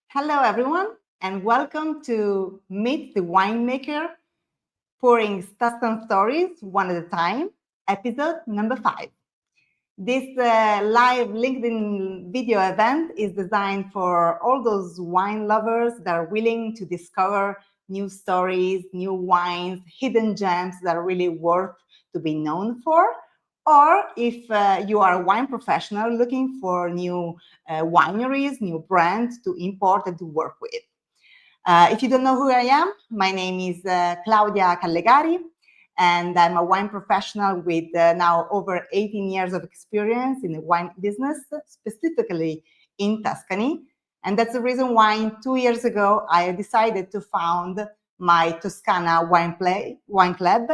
Hello, everyone, and welcome to Meet the Winemaker, pouring Tuscan stories one at a time, episode number 5. This live LinkedIn video event is designed for all those wine lovers that are willing to discover new stories, new wines, hidden gems that are really worth to be known for. Or if you are a wine professional looking for new wineries, new brands to import and to work with. If you don't know who I am, my name is Claudia Callegari, and I'm a wine professional with now over 18 years of experience in the wine business, specifically in Tuscany. And that's the reason why 2 years ago, I decided to found my Toscana wine club,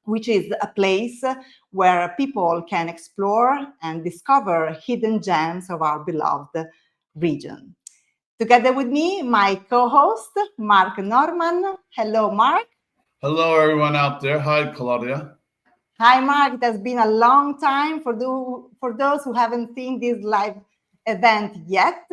which is a place where people can explore and discover hidden gems of our beloved region. Together with me, my co-host, Mark Norman. Hello, Mark. Hello, everyone out there. Hi, Claudia. Hi, Mark. It has been a long time for those who haven't seen this live event yet.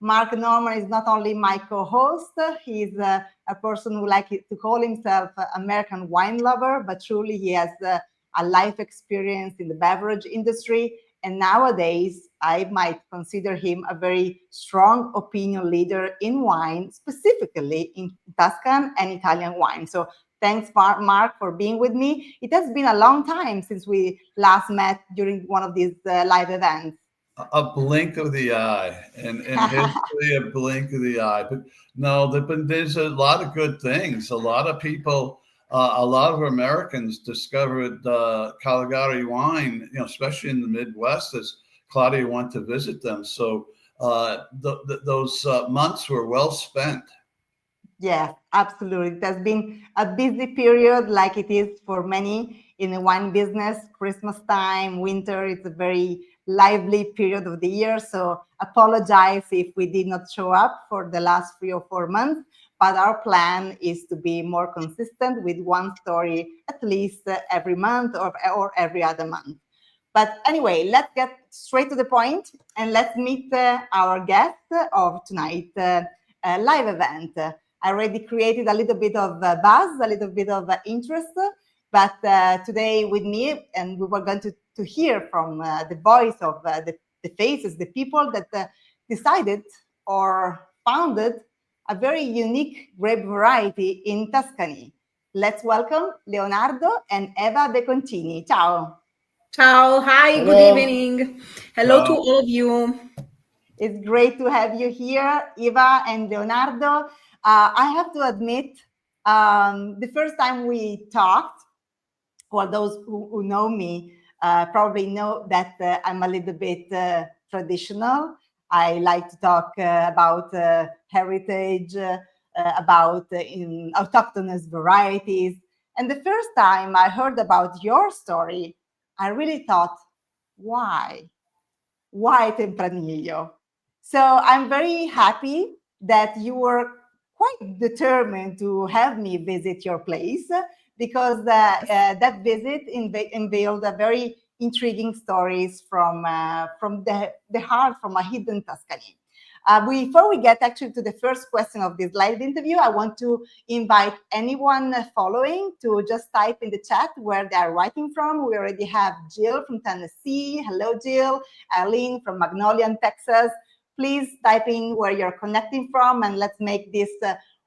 Mark Norman is not only my co-host, he's a person who likes to call himself American wine lover, but truly he has a life experience in the beverage industry. And nowadays, I might consider him a very strong opinion leader in wine, specifically in Tuscan and Italian wine. So thanks, Mark, for being with me. It has been a long time since we last met during one of these live events. A blink of the eye, and in history, a blink of the eye. But no, there's a lot of good things. A lot of people, a lot of Americans discovered Caligari wine, especially in the Midwest, as Claudia went to visit them. So those months were well spent. Yes, absolutely. It has been a busy period like it is for many in the wine business. Christmas time, winter, it's a very lively period of the year. So apologize if we did not show up for the last 3 or 4 months, but our plan is to be more consistent with one story at least every month or every other month. But anyway, let's get straight to the point and let's meet our guest of tonight's live event. I already created a little bit of buzz, a little bit of interest, but today with me, and we were going to hear from the voice of the faces, the people that decided or founded a very unique grape variety in Tuscany. Let's welcome Leonardo and Eva Beconcini. Ciao. Ciao, hi, Hello. Good evening. Hello to all of you. It's great to have you here, Eva and Leonardo. I have to admit, the first time we talked, or those who know me probably know that I'm a little bit traditional. I like to talk about heritage, about autochthonous varieties. And the first time I heard about your story, I really thought, why? Why Tempranillo? So I'm very happy that you were quite determined to have me visit your place because that visit unveiled a very intriguing stories from the heart, from a hidden Tuscany. Before we get actually to the first question of this live interview, I want to invite anyone following to just type in the chat where they are writing from. We already have Jill from Tennessee. Hello, Jill. Eileen from Magnolia, Texas. Please type in where you're connecting from, and let's make this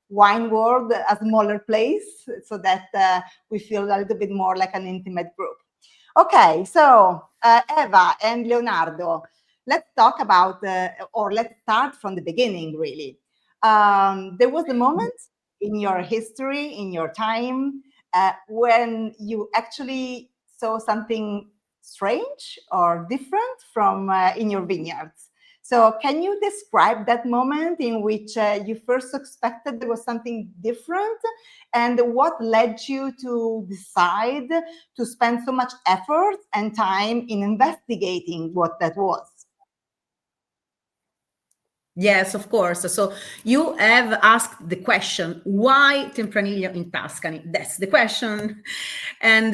wine world a smaller place so that we feel a little bit more like an intimate group. Okay, so Eva and Leonardo, let's talk about, or let's start from the beginning, really. There was a moment in your history, in your time, when you actually saw something strange or different from in your vineyards. So can you describe that moment in which you first suspected there was something different, and what led you to decide to spend so much effort and time in investigating what that was? Yes, of course. So you have asked the question, why Tempranillo in Tuscany? That's the question. And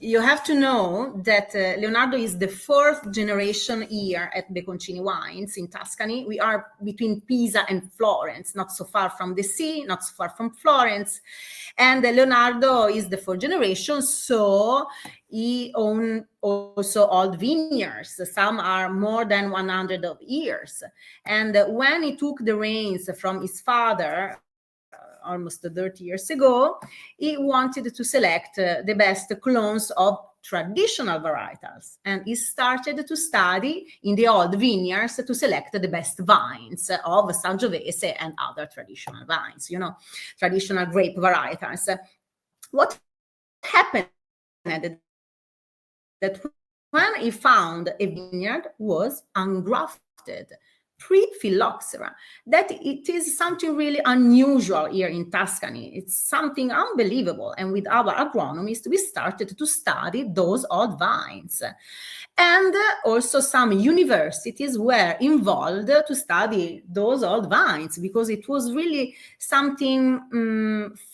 you have to know that Leonardo is the fourth generation here at Beconcini Wines in Tuscany. We are between Pisa and Florence, not so far from the sea, not so far from Florence. And Leonardo is the fourth generation, so he owns also old vineyards. Some are more than 100 of years. And when he took the reins from his father, almost 30 years ago, he wanted to select the best clones of traditional varietals. And he started to study in the old vineyards to select the best vines of Sangiovese and other traditional vines, you know, traditional grape varietals. What happened that when he found a vineyard was ungrafted, pre-phylloxera, that it is something really unusual here in Tuscany. It's something unbelievable. And with our agronomists, we started to study those old vines. And also some universities were involved to study those old vines, because it was really something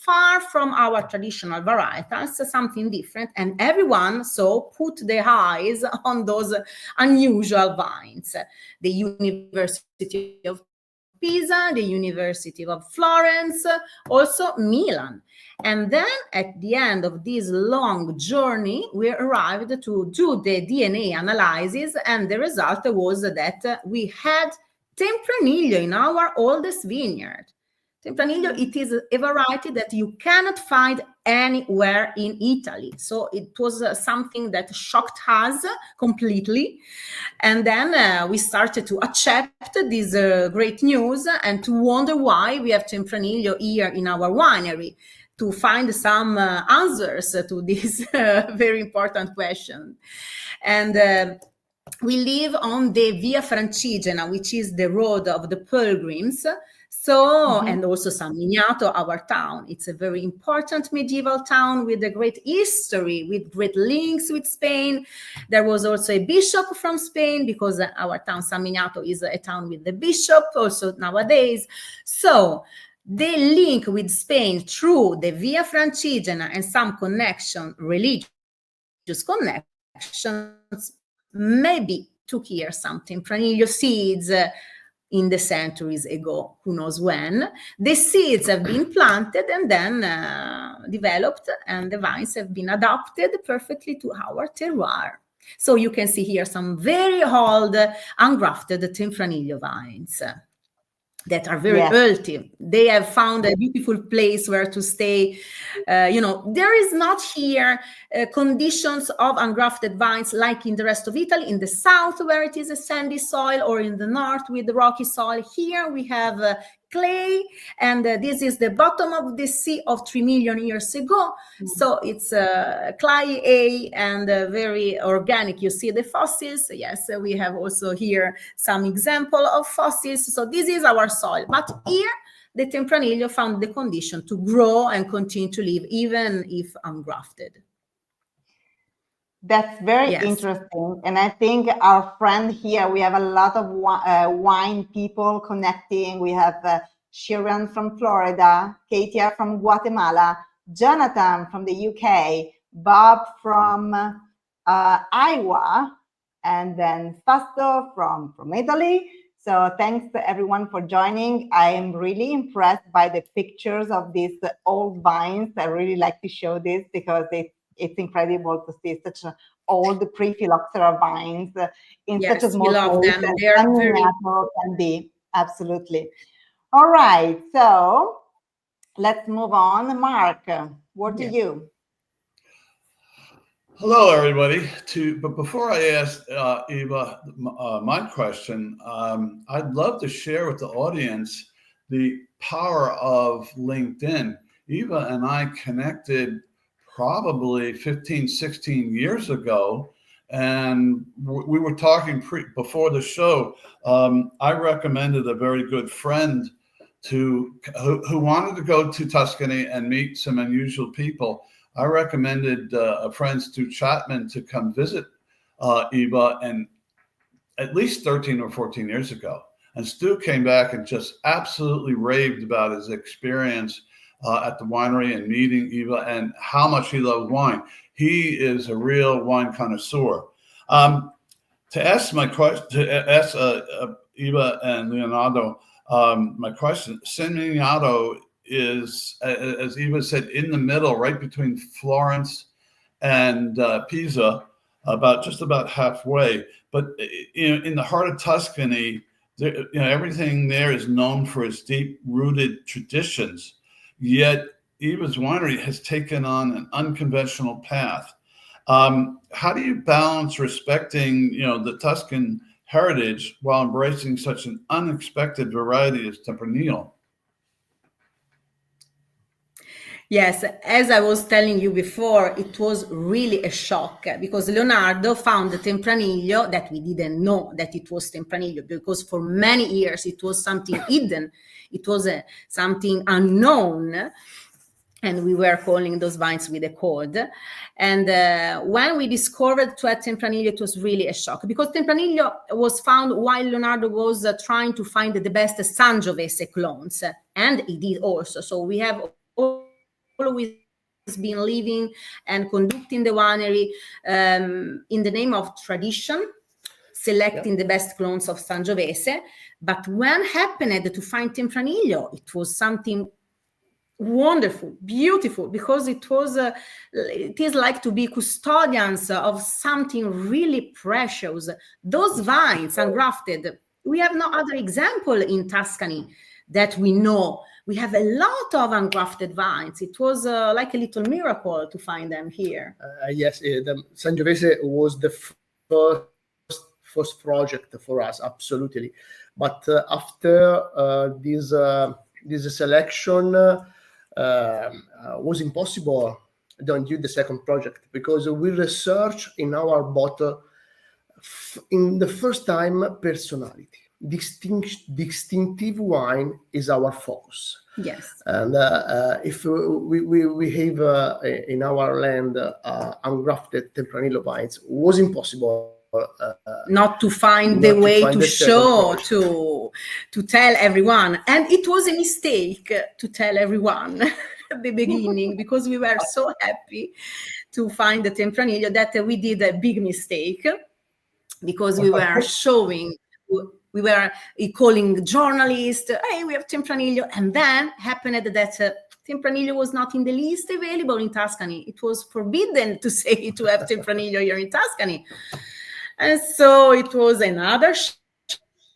far from our traditional varietals, something different. And everyone so put their eyes on those unusual vines. The University of Pisa, the University of Florence, also Milan. And then at the end of this long journey, we arrived to do the DNA analysis, and the result was that we had Tempranillo in our oldest vineyard. Tempranillo, it is a variety that you cannot find anywhere in Italy. So it was something that shocked us completely. And then we started to accept this great news and to wonder why we have Tempranillo here in our winery, to find some answers to this very important question. And we live on the Via Francigena, which is the road of the pilgrims. So, and also San Miniato, our town. It's a very important medieval town with a great history, with great links with Spain. There was also a bishop from Spain, because our town, San Miniato, is a town with the bishop also nowadays. So the link with Spain through the Via Francigena and some connection, religious connections, maybe took here some Tempranillo seeds in the centuries ago, who knows when. The seeds have been planted and then developed, and the vines have been adapted perfectly to our terroir. So you can see here some very old ungrafted Tempranillo vines that are very healthy. They have found a beautiful place where to stay. There is not here conditions of ungrafted vines like in the rest of Italy, in the south where it is a sandy soil, or in the north with the rocky soil. Here we have clay, and this is the bottom of the sea of 3 million years ago. So it's clay and very organic. You see the fossils. Yes, we have also here some example of fossils. So this is our soil. But here the Tempranillo found the condition to grow and continue to live, even if ungrafted. That's very interesting. And I think our friend here, we have a lot of wine people connecting. We have Sharon from Florida, Katia from Guatemala, Jonathan from the UK, Bob from Iowa, and then Fasto from Italy. So thanks to everyone for joining. I am really impressed by the pictures of these old vines. I really like to show this because it's incredible to see such old pre-phylloxera vines in such a small place. Them. They are very can be. Absolutely. All right, so let's move on. Mark, what do you? Hello, everybody. But before I ask Eva my question, I'd love to share with the audience the power of LinkedIn. Eva and I connected probably 15, 16 years ago, and we were talking before the show. I recommended a very good friend who wanted to go to Tuscany and meet some unusual people. I recommended a friend, Stu Chapman, to come visit Eva, and at least 13 or 14 years ago. And Stu came back and just absolutely raved about his experience at the winery and meeting Eva and how much he loved wine. He is a real wine connoisseur. To ask my question, to ask Eva and Leonardo, my question, San Miniato is, as Eva said, in the middle, right between Florence and Pisa, just about halfway. But in the heart of Tuscany, everything there is known for its deep-rooted traditions. Yet Eva's winery has taken on an unconventional path. How do you balance respecting, the Tuscan heritage while embracing such an unexpected variety as Tempranillo? Yes, as I was telling you before, it was really a shock because Leonardo found the Tempranillo that we didn't know that it was Tempranillo, because for many years it was something hidden. It was something unknown. And we were calling those vines with a code. And when we discovered to add Tempranillo, it was really a shock, because Tempranillo was found while Leonardo was trying to find the best Sangiovese clones, and he did also. So we have always been living and conducting the winery in the name of tradition, selecting the best clones of Sangiovese. But when happened to find Tempranillo, it was something wonderful, beautiful, because it is like to be custodians of something really precious. Those vines ungrafted, we have no other example in Tuscany that we know. We have a lot of ungrafted vines. It was like a little miracle to find them here. Yes, the Sangiovese was the first project for us, absolutely. But after this selection was impossible to do the second project, because we research in our bottle in the first time personality. Distinctive wine is our focus. Yes. And if we have in our land ungrafted Tempranillo vines, it was impossible not to find the way to show, to tell everyone. And it was a mistake to tell everyone at the beginning, because we were so happy to find the Tempranillo that we did a big mistake, because we were showing, we were calling journalists, hey, we have Tempranillo. And then happened that Tempranillo was not in the list available in Tuscany. It was forbidden to say to have Tempranillo here in Tuscany. And so it was another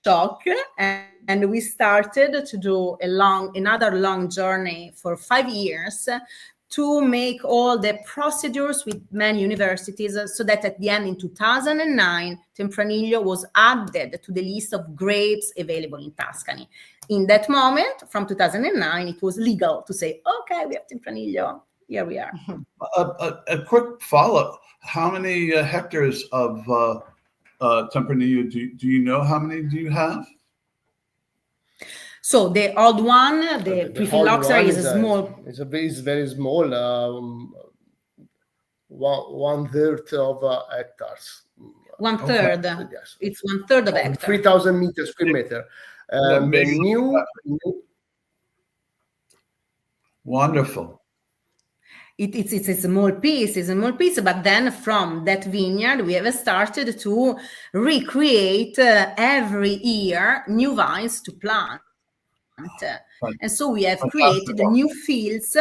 shock, and we started to do another long journey for 5 years to make all the procedures with many universities, so that at the end, in 2009, Tempranillo was added to the list of grapes available in Tuscany. In that moment, from 2009, it was legal to say, okay, we have Tempranillo, here we are. A quick follow-up. How many hectares of Tempranillo do you know? How many do you have? So the old one, the pre-phylloxera, is small. It's very small. 1/3 of hectares. 1/3. Okay. Yes. It's 1/3 of hectare. 3,000 meters square meter. New. Wonderful. It's a small piece, but then from that vineyard we have started to recreate every year new vines to plant. And so we have created new fields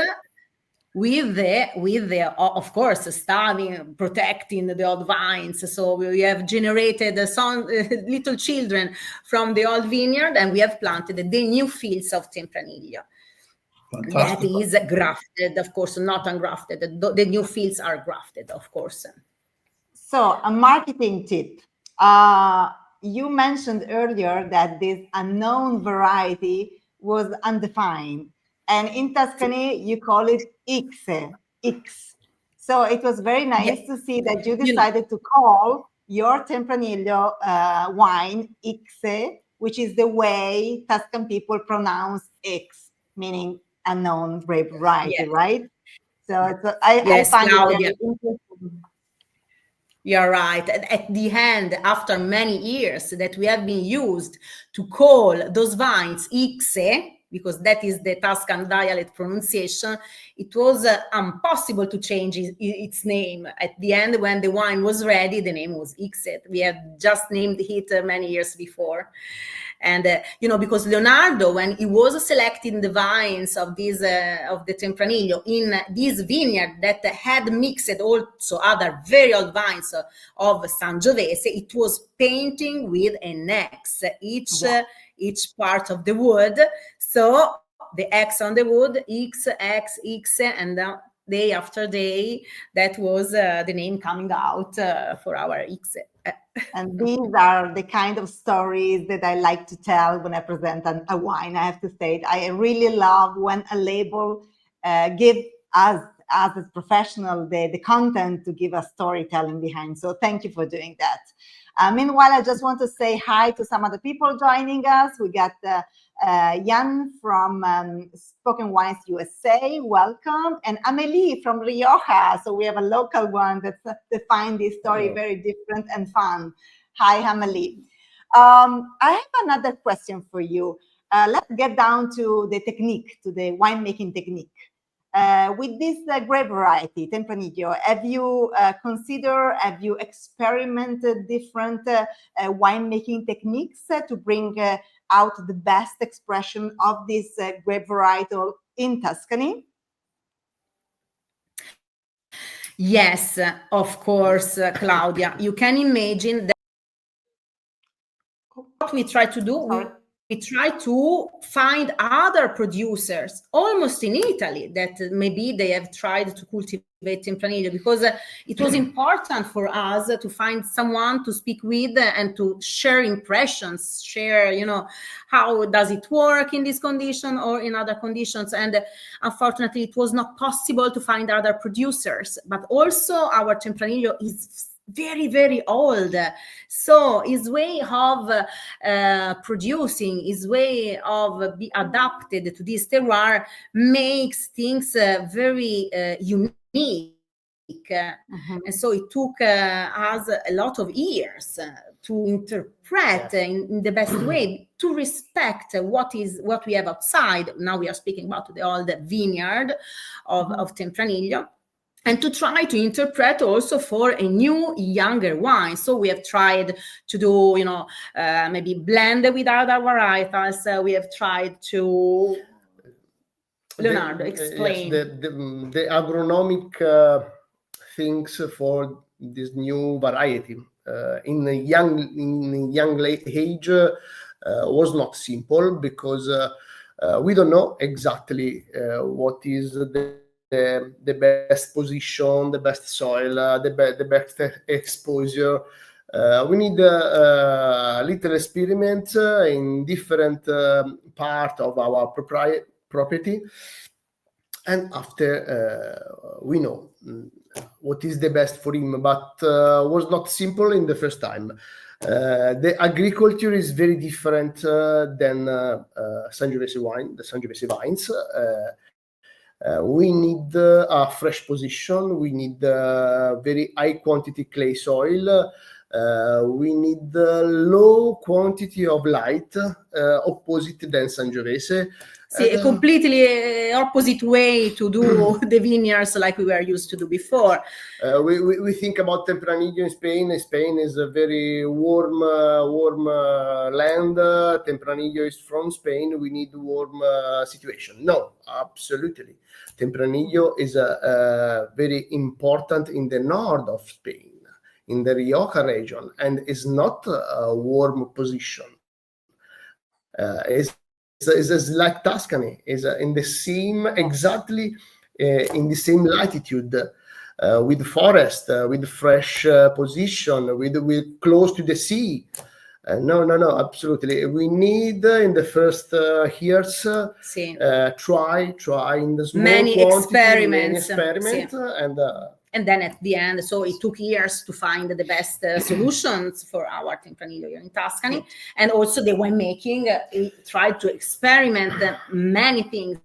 with the of course studying, protecting the old vines. So we have generated some little children from the old vineyard, and we have planted the new fields of Tempranillo. That is grafted, of course, not ungrafted. The new fields are grafted, of course. So a marketing tip. You mentioned earlier that this unknown variety was undefined. And in Tuscany, you call it X. So it was very nice to see that you decided to call your Tempranillo wine X, which is the way Tuscan people pronounce X, meaning unknown grape variety, right? So I find it very interesting. You're right. At the end, after many years that we have been used to call those vines X, because that is the Tuscan dialect pronunciation, it was impossible to change its name. At the end, when the wine was ready, the name was Ixet. We had just named it many years before. And, because Leonardo, when he was selecting the vines of this, of the Tempranillo in this vineyard that had mixed also other very old vines of Sangiovese, it was painting with an X, each part of the wood. So the X on the wood, X, X, X, and day after day, that was the name coming out for our X. And these are the kind of stories that I like to tell when I present a wine. I have to say, I really love when a label gives us, as a professional, the content to give a storytelling behind. So thank you for doing that. Meanwhile, I just want to say hi to some other people joining us. We got Jan from Spoken Wines USA, welcome, and Amélie from Rioja. So we have a local one that find this story very different and fun. Hi, Amélie. I have another question for you. Let's get down to the technique, to the winemaking technique. With this grape variety, Tempranillo, have you experimented different winemaking techniques to bring out the best expression of this grape varietal in Tuscany? Yes, of course, Claudia. You can imagine that what we try to do, we try to find other producers almost in Italy that maybe they have tried to cultivate Tempranillo, because it was important for us to find someone to speak with and to share impressions, share, how does it work in this condition or in other conditions. And unfortunately, it was not possible to find other producers, but also our Tempranillo is very, very old. So his way of producing, his way of be adapted to this terroir makes things very unique. And so it took us a lot of years to interpret in the best way, to respect what we have outside. Now we are speaking about the old vineyard of Tempranillo, and to try to interpret also for a new, younger wine. So we have tried to do, maybe blend with other varietals. We have tried to... Leonardo, explain. Yes, the agronomic things for this new variety in a young late age was not simple, because we don't know exactly what is the best position, the best soil, the best exposure. We need a little experiment in different part of our property, and after we know what is the best for him, but was not simple in the first time. The agriculture is very different than Sangiovese wine, the Sangiovese vines. We need a fresh position. We need very high quantity clay soil. We need low quantity of light, opposite than Sangiovese. See, a completely opposite way to do the vineyards like we were used to do before. We think about Tempranillo in Spain. Spain is a very warm land. Tempranillo is from Spain. We need warm situation. No, absolutely. Tempranillo is very important in the north of Spain, in the Rioja region, and is not a warm position. It's like Tuscany, is in the same, exactly in the same latitude, with forest, with fresh position, with close to the sea. No, absolutely. We need in the first years try in the small many quantity, experiments, and then at the end, so it took years to find the best solutions for our Tempranillo here in Tuscany. And also the winemaking, we tried to experiment many things.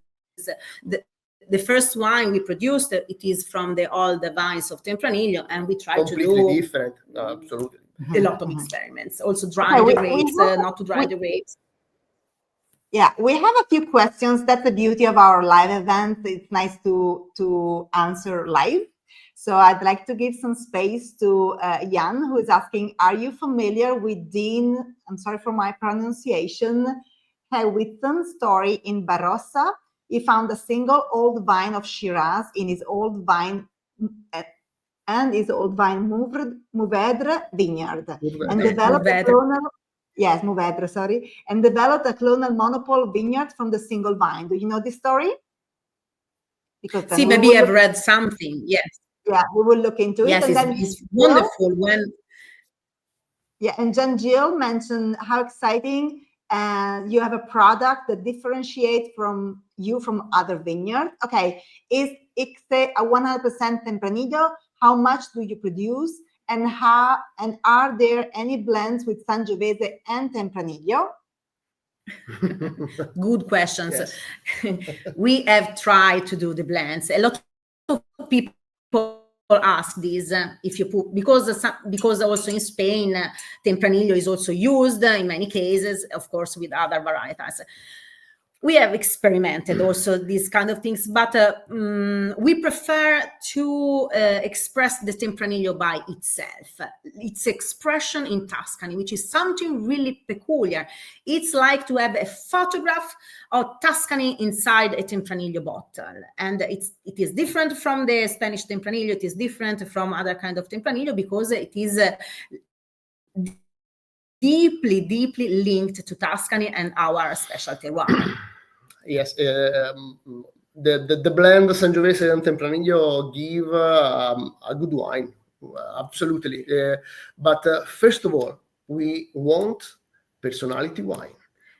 The first wine we produced, it is from the old vines of Tempranillo, and we tried to do completely different. Absolutely. a lot of experiments. Also dry the grapes, not to dry the grapes. Yeah, we have a few questions. That's the beauty of our live events. It's nice to answer live. So I'd like to give some space to Jan, who is asking, are you familiar with Dean, I'm sorry for my pronunciation, Hewitton's story in Barossa? He found a single old vine of Shiraz in his old vine Mourvedre vineyard, and developed a clonal, yes, Mourvedre, sorry, and developed a clonal monopole vineyard from the single vine. Do you know this story? Because see, maybe I've read something. Yes. Yeah, we will look into it. Yes, and then it's wonderful when. Yeah, and John Jill mentioned how exciting you have a product that differentiates from other vineyards. Okay, is ICSE a 100% Tempranillo? How much do you produce? And are there any blends with Sangiovese and Tempranillo? Good questions. Yes. We have tried to do the blends. A lot of people ask this if you put, because also in Spain Tempranillo is also used in many cases, of course, with other varietals. We have experimented also these kind of things, but we prefer to express the Tempranillo by itself, its expression in Tuscany, which is something really peculiar. It's like to have a photograph of Tuscany inside a Tempranillo bottle, and it is different from the Spanish Tempranillo. It is different from other kind of Tempranillo because it is deeply linked to Tuscany and our special terroir. Yes, the blend Sangiovese and Tempranillo give a good wine, absolutely. But first of all, we want personality wine.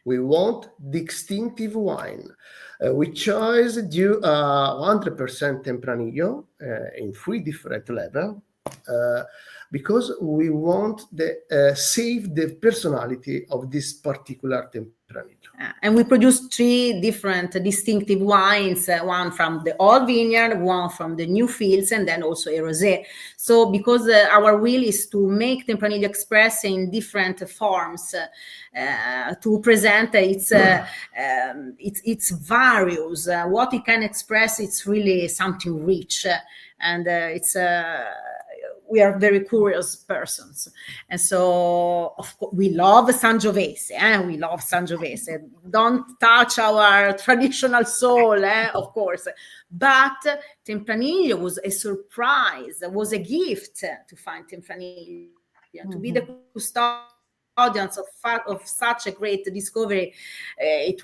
We want distinctive wine. We chose 100% Tempranillo in 3 different levels. Because we want save the personality of this particular Tempranillo. And we produce 3 different distinctive wines, one from the old vineyard, one from the new fields, and then also a rosé. So because our will is to make Tempranillo express in different forms, to present its values, what it can express, it's really something rich, and we are very curious persons, and so of course we love Sangiovese. We love Sangiovese. Don't touch our traditional soul, of course. But Tempranillo was a surprise. Was a gift to find Tempranillo, to be the custodians of such a great discovery. It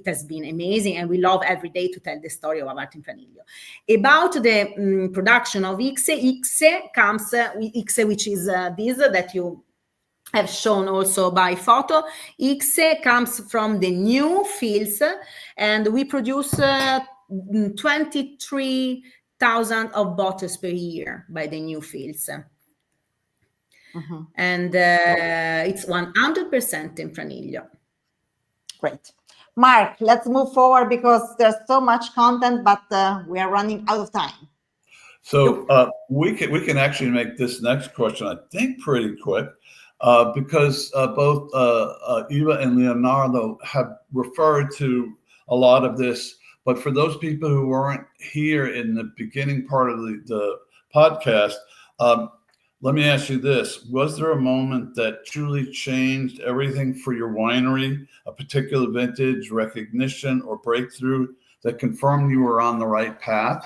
has been amazing, and we love every day to tell the story of our Tempranillo. About the production of ICSE comes with ICSE, which is this that you have shown also by photo. ICSE comes from the new fields, and we produce 23,000 of bottles per year by the new fields. And it's 100% Tempranillo. Great. Mark, let's move forward because there's so much content, but we are running out of time. So we can actually make this next question, I think, pretty quick, because both Eva and Leonardo have referred to a lot of this. But for those people who weren't here in the beginning part of the podcast, let me ask you this. Was there a moment that truly changed everything for your winery, a particular vintage, recognition, or breakthrough that confirmed you were on the right path?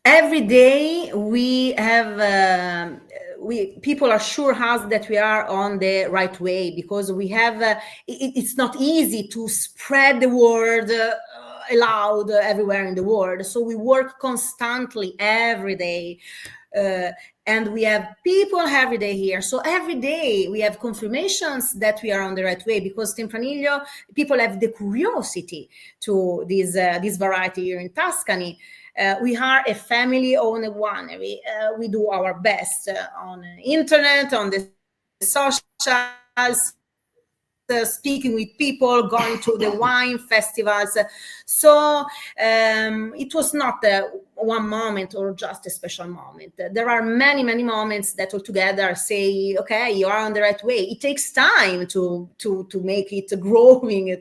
Every day we have, people assure us that we are on the right way, because we have, it's not easy to spread the word aloud everywhere in the world. So we work constantly every day. And we have people every day here. So every day we have confirmations that we are on the right way, because Tempranillo, people have the curiosity to this variety here in Tuscany. We are a family-owned winery. We do our best on the internet, on the socials, speaking with people, going to the wine festivals. So it was not one moment or just a special moment. There are many, many moments that altogether say, okay, you are on the right way. It takes time to make it growing,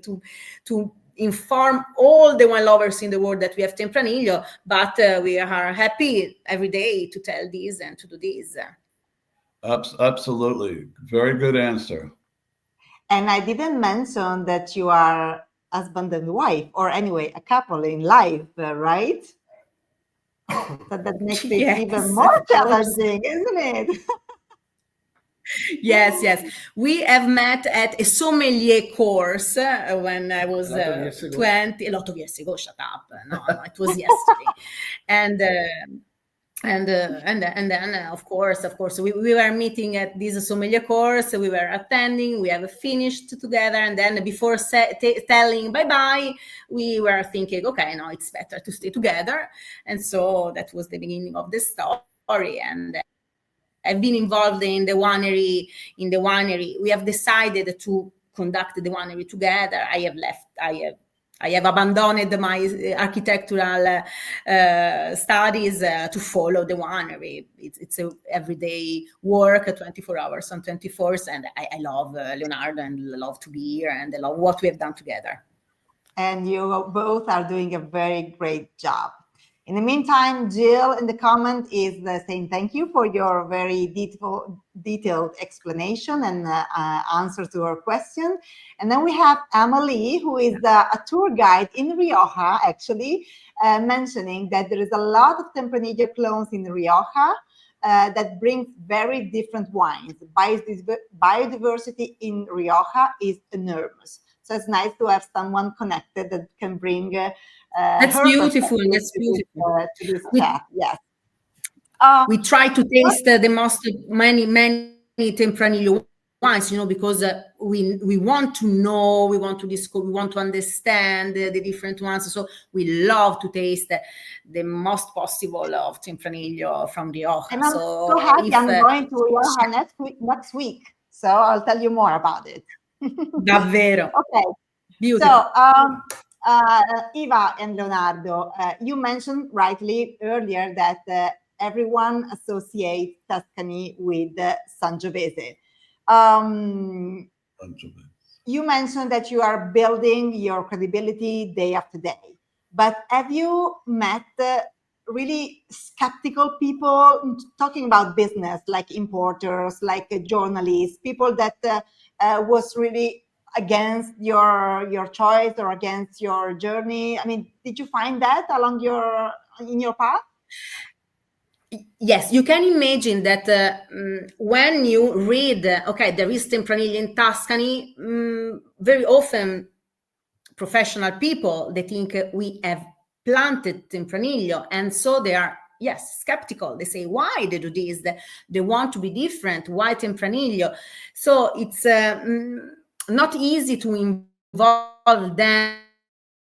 to inform all the wine lovers in the world that we have Tempranillo, but we are happy every day to tell this and to do this. Absolutely. Very good answer. And I didn't mention that you are husband and wife, or anyway, a couple in life, right? So that makes it Yes, even more of course. challenging, isn't it? Yes. We have met at a sommelier course when I was 20, a lot of years ago. Shut up! No, it was yesterday, and then of course we were meeting at this sommelier course. We were attending. We have finished together, and then before telling bye bye, we were thinking, okay, no, it's better to stay together, and so that was the beginning of the story. And I've been involved in the winery. We have decided to conduct the winery together. I have abandoned my architectural studies to follow the winery. It's a everyday work, 24 hours on 24, and I love Leonardo and love to be here and I love what we have done together. And you both are doing a very great job. In the meantime, Jill in the comment is saying thank you for your very detailed explanation and answer to her question. And then we have Emily, who is a tour guide in Rioja, actually, mentioning that there is a lot of Tempranillo clones in Rioja that brings very different wines. Biodiversity in Rioja is enormous. So it's nice to have someone connected that can bring that's beautiful. That's beautiful. To this chat. Yes. We try to taste many Tempranillo wines, because we want to know, we want to discover, we want to understand the different ones. So we love to taste the most possible of Tempranillo from Rioja. And I'm so happy I'm going to Rioja next week. So I'll tell you more about it. Davvero. Okay. Beautiful. So Eva and Leonardo, you mentioned rightly earlier that everyone associates Tuscany with Sangiovese. You mentioned that you are building your credibility day after day, but have you met really skeptical people talking about business, like importers, like journalists, people that was really against your choice or against your journey? I mean, did you find that along in your path? Yes, you can imagine that when you read, okay, there is Tempranillo in Tuscany, very often professional people, they think we have planted Tempranillo, and so they are, yes, skeptical. They say, why they do this? They want to be different. Why Tempranillo? So it's not easy to involve them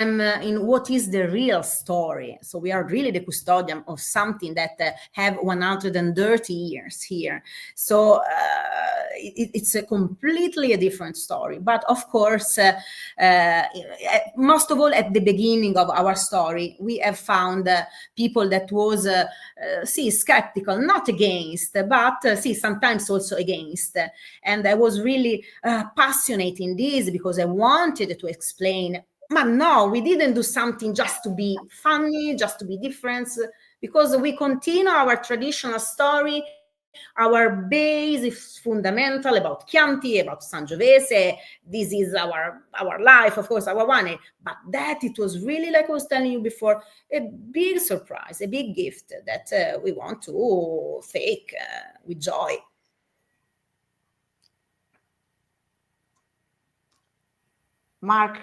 in what is the real story. So we are really the custodian of something that have 130 years here. So it's a completely different story. But of course, most of all, at the beginning of our story, we have found people that was skeptical, not against, but sometimes also against. And I was really passionate in this because I wanted to explain, but no, we didn't do something just to be funny, just to be different, because we continue our traditional story. Our base is fundamental about Chianti, about Sangiovese. This is our life, of course, our wine. But that it was really, like I was telling you before, a big surprise, a big gift that we want to take with joy. Mark.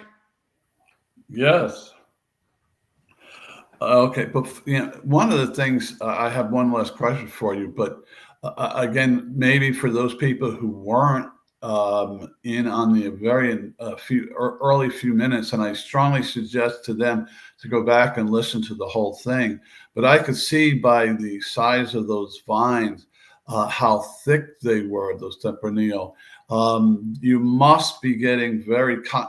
Yes. Okay, but one of the things, I have one last question for you, but again, maybe for those people who weren't in on the very early few minutes, and I strongly suggest to them to go back and listen to the whole thing. But I could see by the size of those vines how thick they were, those Tempranillo. you must be getting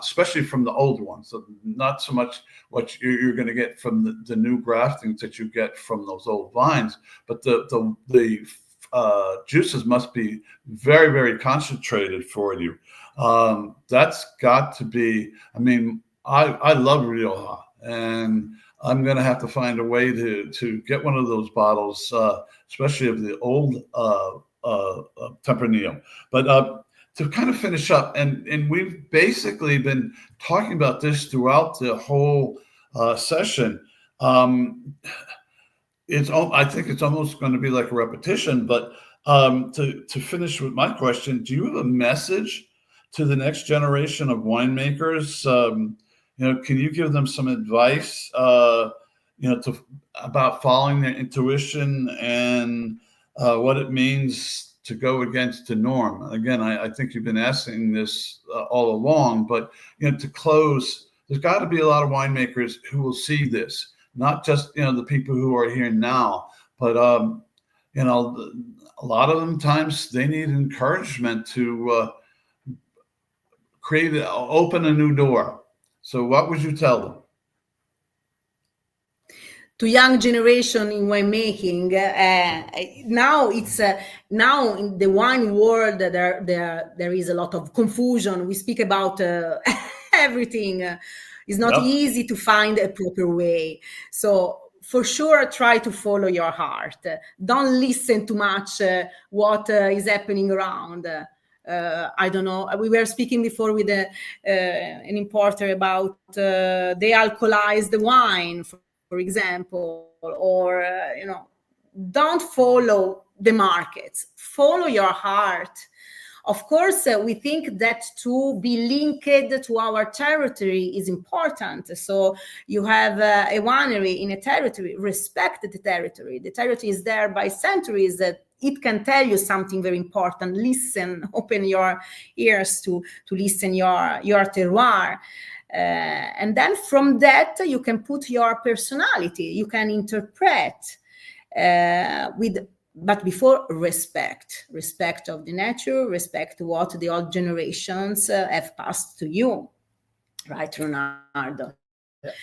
especially from the old ones, so not so much what you're going to get from the new graftings that you get from those old vines, but the juices must be very, very concentrated for you. That's got to be, I mean, I love Rioja, and I'm going to have to find a way to get one of those bottles, especially of the old Tempranillo. But to kind of finish up, and we've basically been talking about this throughout the whole session. I think it's almost going to be like a repetition, but to finish with my question, do you have a message to the next generation of winemakers? Can you give them some advice, about following their intuition and what it means to go against the norm? Again, I think you've been asking this all along, but to close, there's got to be a lot of winemakers who will see this, not just the people who are here now, but a lot of them times they need encouragement to open a new door. So what would you tell them? To young generation in winemaking, now in the wine world there is a lot of confusion. We speak about everything. It's not easy to find a proper way. So for sure, try to follow your heart. Don't listen too much what is happening around. I don't know. We were speaking before with an importer about they alcoholize the wine, for example, or don't follow the markets. Follow your heart. Of course, we think that to be linked to our territory is important. So you have a winery in a territory, respect the territory. The territory is there by centuries. That it can tell you something very important. Listen, open your ears to listen your terroir. And then from that, you can put your personality. You can interpret but before respect of the nature, respect what the old generations have passed to you, right, Leonardo? Yeah.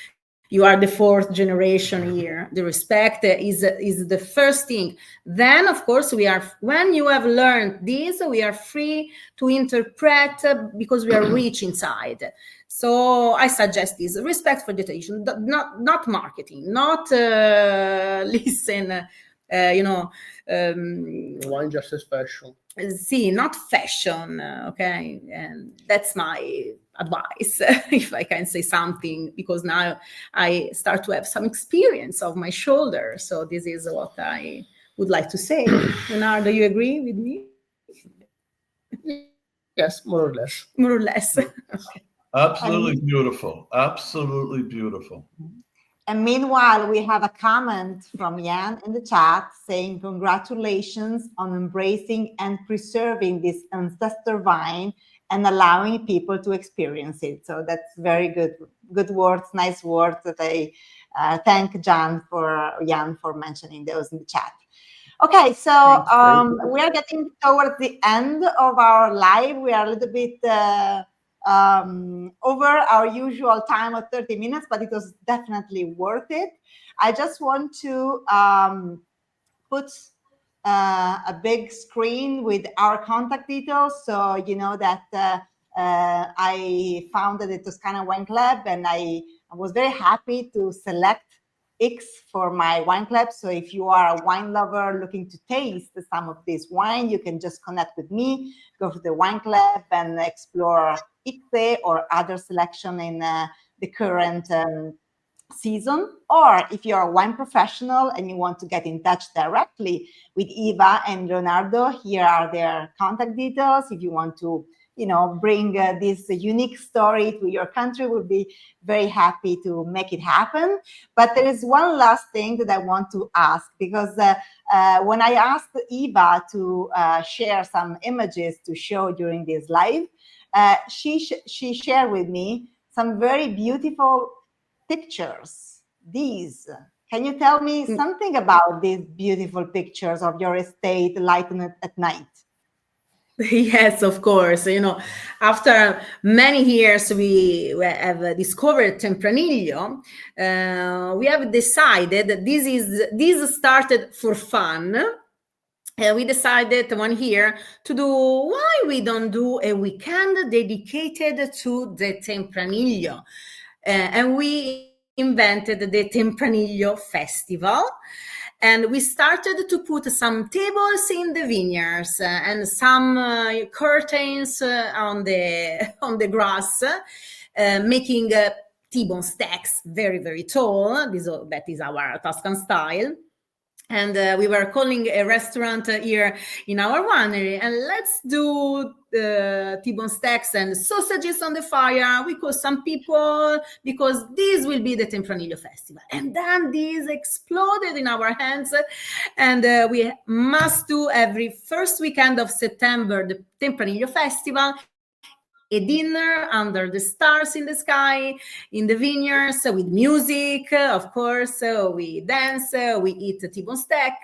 You are the fourth generation here. The respect is the first thing. Then, of course, when you have learned this, we are free to interpret because we are rich inside. So I suggest this: respect for the tradition, not marketing, not listen. Wine just as fashion. See, not fashion. Okay, and that's my advice, if I can say something, because now I start to have some experience of my shoulder. So this is what I would like to say. Leonardo, you agree with me? Yes, more or less. More or less. Okay. Absolutely beautiful. Absolutely beautiful. And meanwhile, we have a comment from Jan in the chat saying, congratulations on embracing and preserving this ancestor vine and allowing people to experience it. So that's very good words, nice words that I thank Jan for mentioning those in the chat. Okay, so we are getting towards the end of our live. We are a little bit over our usual time of 30 minutes, but it was definitely worth it. I just want to put a big screen with our contact details, so you know that I founded the Toscana Wine Club, and I was very happy to select X for my wine club. So if you are a wine lover looking to taste some of this wine, you can just connect with me, go to the wine club and explore X or other selection in the current season. Or if you're a wine professional and you want to get in touch directly with Eva and Leonardo, here are their contact details. If you want to bring this unique story to your country, we'll be very happy to make it happen. But there is one last thing that I want to ask, because when I asked Eva to share some images to show during this live, she shared with me some very beautiful pictures. Can you tell me something about these beautiful pictures of your estate lightened at night? Yes, of course. After many years, we have discovered Tempranillo. We have decided that this started for fun. We decided one year to do, why we don't do a weekend dedicated to the Tempranillo. And we invented the Tempranillo Festival. And we started to put some tables in the vineyards and some curtains on the grass, making T-bone stacks very, very tall. That is our Tuscan style. And we were calling a restaurant here in our winery, and let's do T-bone stacks and sausages on the fire. We call some people because this will be the Tempranillo Festival. And then this exploded in our hands, and we must do every first weekend of September the Tempranillo Festival. A dinner under the stars in the sky, in the vineyards, with music, of course. We dance, we eat T-bone stack,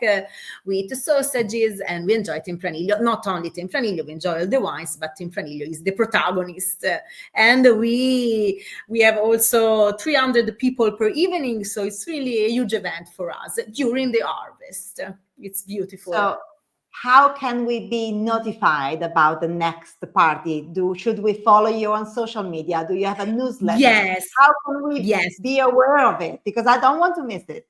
we eat sausages, and we enjoy Tempranillo. Not only Tempranillo, we enjoy all the wines, but Tempranillo is the protagonist. And we have also 300 people per evening, so it's really a huge event for us during the harvest. It's beautiful. So how can we be notified about the next party? Should we follow you on social media? Do you have a newsletter? Yes. How can we be aware of it? Because I don't want to miss it.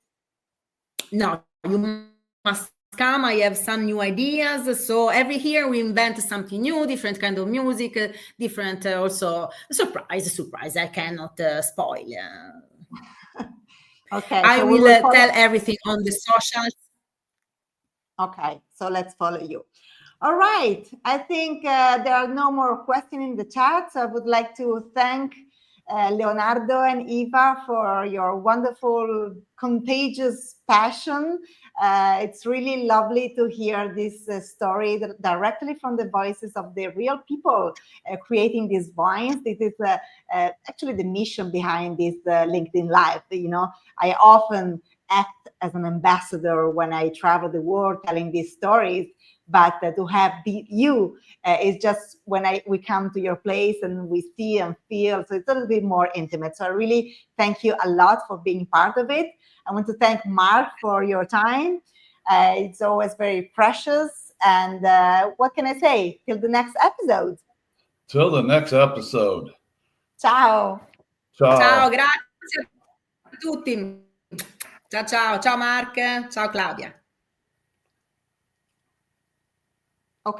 No, you must come. I have some new ideas. So every year we invent something new, different kind of music, different also surprise. I cannot spoil. Okay. I will tell everything on the socials. Okay, so let's follow you. All right. I think there are no more questions in the chat. So I would like to thank Leonardo and Eva for your wonderful, contagious passion. It's really lovely to hear this story directly from the voices of the real people creating these wines. This is actually the mission behind this LinkedIn Live. I often act as an ambassador when I travel the world telling these stories, but to have you is just when we come to your place and we see and feel, so it's a little bit more intimate. So I really thank you a lot for being part of it. I want to thank Mark for your time. It's always very precious. And what can I say? Till the next episode. Till the next episode. Ciao. Ciao. Ciao, grazie a tutti. Ciao Mark, ciao Claudia.